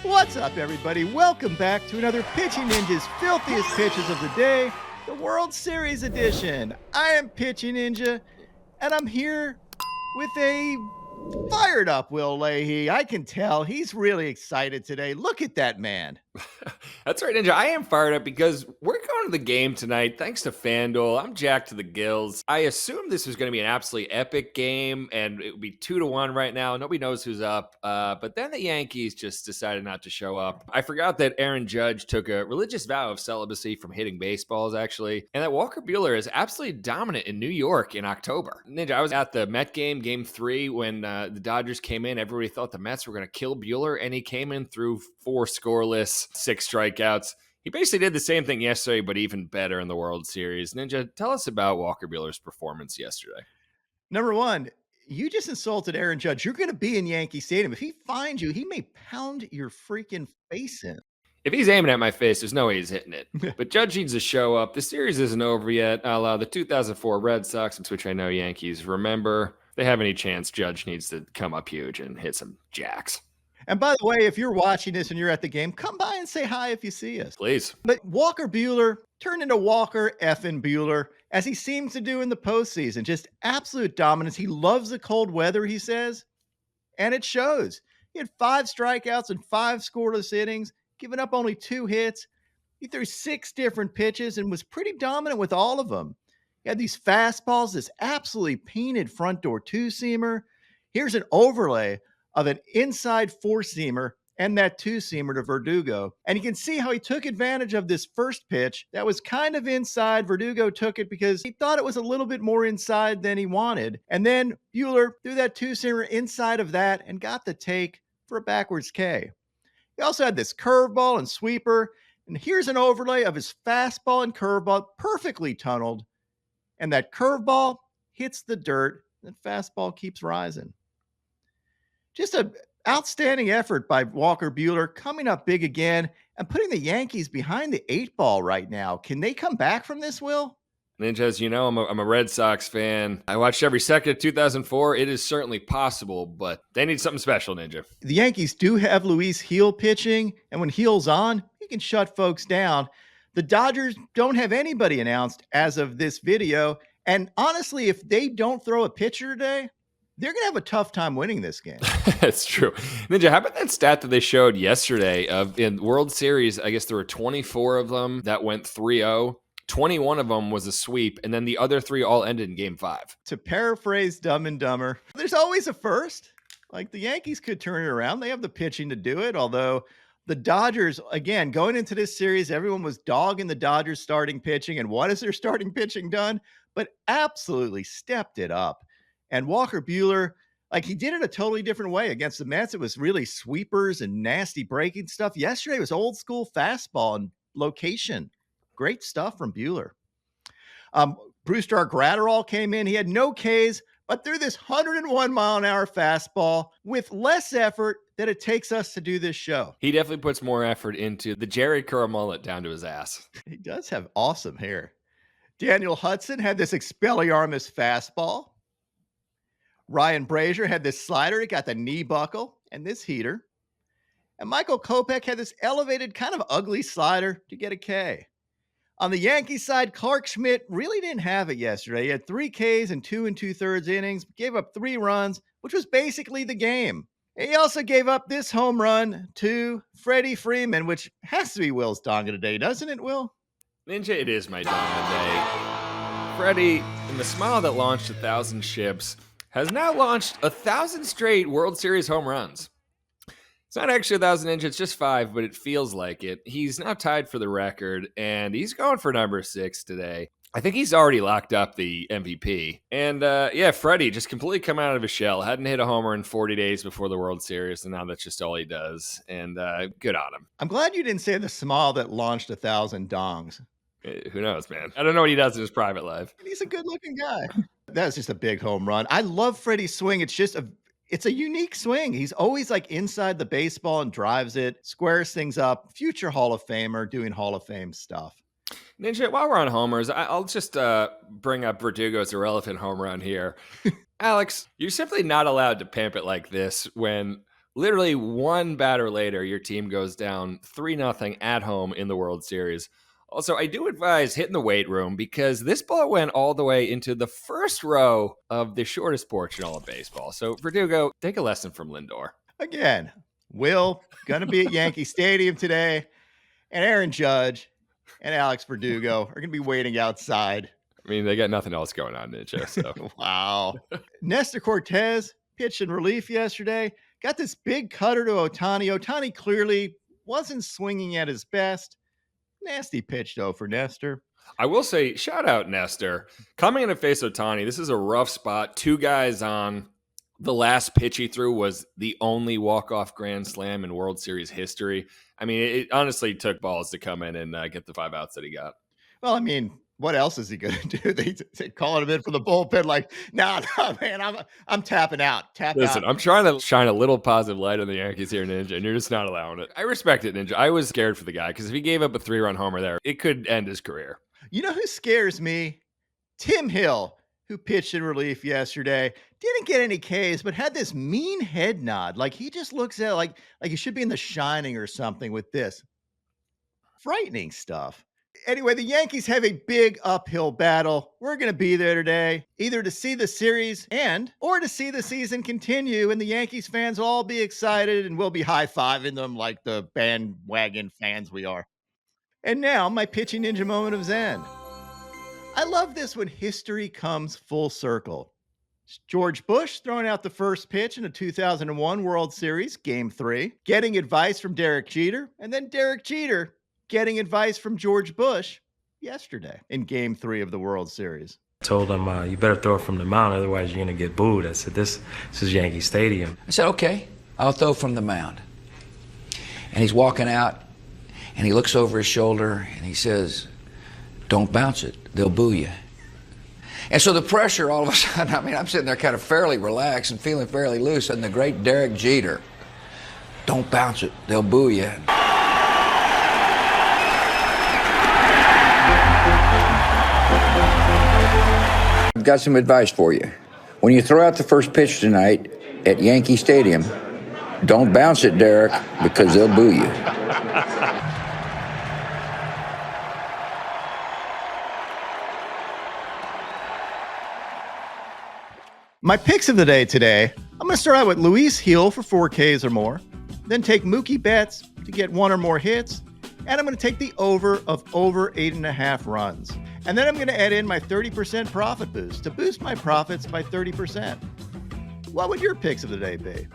What's up, everybody? Welcome back to another Pitching Ninja's filthiest pitches of the day, the World Series edition. I am Pitching Ninja, and I'm here with a fired up Will Leahey. I can tell he's really excited today. Look at that man. That's right, Ninja. I am fired up because we're going to the game tonight thanks to FanDuel. I'm jacked to the gills. I assumed this was going to be an absolutely epic game, and it would be 2-1 right now. Nobody knows who's up. But then the Yankees just decided not to show up. I forgot that Aaron Judge took a religious vow of celibacy from hitting baseballs, actually, and that Walker Buehler is absolutely dominant in New York in October. Ninja, I was at the Met game, game 3, when the Dodgers came in. Everybody thought the Mets were going to kill Buehler, and he came in through 4 scoreless, 6 strikeouts. He basically did the same thing yesterday, but even better in the World Series. Ninja, tell us about Walker Buehler's performance yesterday. Number one, you just insulted Aaron Judge. You're going to be in Yankee Stadium. If he finds you, he may pound your freaking face in. If he's aiming at my face, there's no way he's hitting it. But Judge needs to show up. The series isn't over yet. A la the 2004 Red Sox, which I know Yankees remember. If they have any chance, Judge needs to come up huge and hit some jacks. And by the way, if you're watching this and you're at the game, come by and say hi if you see us. Please. But Walker Buehler turned into Walker effing Buehler, as he seems to do in the postseason. Just absolute dominance. He loves the cold weather, he says, and it shows. He had 5 strikeouts and 5 scoreless innings, giving up only 2 hits. He threw 6 different pitches and was pretty dominant with all of them. He had these fastballs, this absolutely painted front door 2-seamer. Here's an overlay of an inside 4-seamer and that 2-seamer to Verdugo. And you can see how he took advantage of this first pitch that was kind of inside. Verdugo took it because he thought it was a little bit more inside than he wanted. And then Buehler threw that 2-seamer inside of that and got the take for a backwards K. He also had this curveball and sweeper. And here's an overlay of his fastball and curveball, perfectly tunneled. And that curveball hits the dirt. And fastball keeps rising. Just an outstanding effort by Walker Buehler, coming up big again and putting the Yankees behind the 8 ball right now. Can they come back from this, Will? Ninja, as you know, I'm a Red Sox fan. I watched every second of 2004. It is certainly possible, but they need something special, Ninja. The Yankees do have Luis Gil pitching, and when Gil's on, he can shut folks down. The Dodgers don't have anybody announced as of this video, and honestly, if they don't throw a pitcher today, they're going to have a tough time winning this game. That's true. Ninja, how about that stat that they showed yesterday of in World Series? I guess there were 24 of them that went 3-0. 21 of them was a sweep, and then the other 3 all ended in game 5. To paraphrase Dumb and Dumber, there's always a first. Like, the Yankees could turn it around. They have the pitching to do it, although the Dodgers, again, going into this series, everyone was dogging the Dodgers starting pitching, and what has their starting pitching done? But absolutely stepped it up. And Walker Buehler, like, he did it a totally different way against the Mets. It was really sweepers and nasty breaking stuff. Yesterday was old school fastball and location. Great stuff from Buehler. Brewster Gratterall came in. He had no Ks, but threw this 101-mile-an-hour fastball with less effort than it takes us to do this show. He definitely puts more effort into the Jerry Curl mullet down to his ass. He does have awesome hair. Daniel Hudson had this Expelliarmus fastball. Ryan Brasier had this slider. He got the knee buckle and this heater. And Michael Kopech had this elevated, kind of ugly slider to get a K. On the Yankees side, Clark Schmidt really didn't have it yesterday. He had 3 Ks in 2 2/3 innings, gave up 3 runs, which was basically the game. He also gave up this home run to Freddie Freeman, which has to be Will's donga today, doesn't it, Will? Ninja, it is my donga day. Freddie, in the smile that launched 1,000 ships, has now launched 1,000 straight World Series home runs. It's not actually 1,000, Ninja, it's just 5, but it feels like it. He's now tied for the record, and he's going for number 6 today. I think he's already locked up the MVP. And Freddie just completely come out of his shell. Hadn't hit a homer in 40 days before the World Series, and now that's just all he does. And good on him. I'm glad you didn't say the smile that launched 1,000 dongs. Who knows, man? I don't know what he does in his private life. He's a good-looking guy. That was just a big home run. I love Freddie's swing. It's a unique swing. He's always like inside the baseball and drives it, squares things up. Future Hall of Famer doing Hall of Fame stuff. Ninja, while we're on homers, I'll just bring up Verdugo's irrelevant home run here. Alex, you're simply not allowed to pimp it like this when Literally one batter later, your team goes down 3-0 at home in the World Series. Also, I do advise hitting the weight room because this ball went all the way into the first row of the shortest porch in all of baseball. So, Verdugo, take a lesson from Lindor. Again, Will going to be at Yankee Stadium today, and Aaron Judge and Alex Verdugo are going to be waiting outside. I mean, they got nothing else going on, Ninja. So, wow. Nestor Cortes pitched in relief yesterday. Got this big cutter to Ohtani. Ohtani clearly wasn't swinging at his best. Nasty pitch, though, for Nestor. I will say, shout out Nestor. Coming in to face Ohtani, this is a rough spot. 2 guys on. The last pitch he threw was the only walk-off grand slam in World Series history. I mean, it honestly took balls to come in and get the 5 outs that he got. Well, I mean, what else is he going to do? They calling him in from the bullpen like, no, man, I'm tapping out. Listen, I'm trying to shine a little positive light on the Yankees here, Ninja, and you're just not allowing it. I respect it, Ninja. I was scared for the guy because if he gave up a 3-run homer there, it could end his career. You know who scares me? Tim Hill, who pitched in relief yesterday. Didn't get any Ks, but had this mean head nod. Like he just looks at it like he should be in The Shining or something with this. Frightening stuff. Anyway, the Yankees have a big uphill battle. We're going to be there today, either to see the series or to see the season continue, and the Yankees fans will all be excited, and we'll be high-fiving them like the bandwagon fans we are. And now, my pitching ninja moment of Zen. I love this when history comes full circle. George Bush throwing out the first pitch in a 2001 World Series, Game 3, getting advice from Derek Jeter, and then Derek Jeter getting advice from George Bush yesterday in Game 3 of the World Series. I told him, you better throw it from the mound, otherwise you're going to get booed. I said, this is Yankee Stadium. I said, okay, I'll throw from the mound. And he's walking out, and he looks over his shoulder, and he says, don't bounce it, they'll boo you. And so the pressure all of a sudden, I mean, I'm sitting there kind of fairly relaxed and feeling fairly loose, and the great Derek Jeter, don't bounce it, they'll boo you. I've got some advice for you. When you throw out the first pitch tonight at Yankee Stadium, don't bounce it, Derek, because they'll boo you. My picks of the day today, I'm going to start out with Luis Gil for 4 Ks or more, then take Mookie Betts to get 1 or more hits, and I'm going to take the over 8.5 runs. And then I'm going to add in my 30% profit boost to boost my profits by 30%. What would your picks of the day be?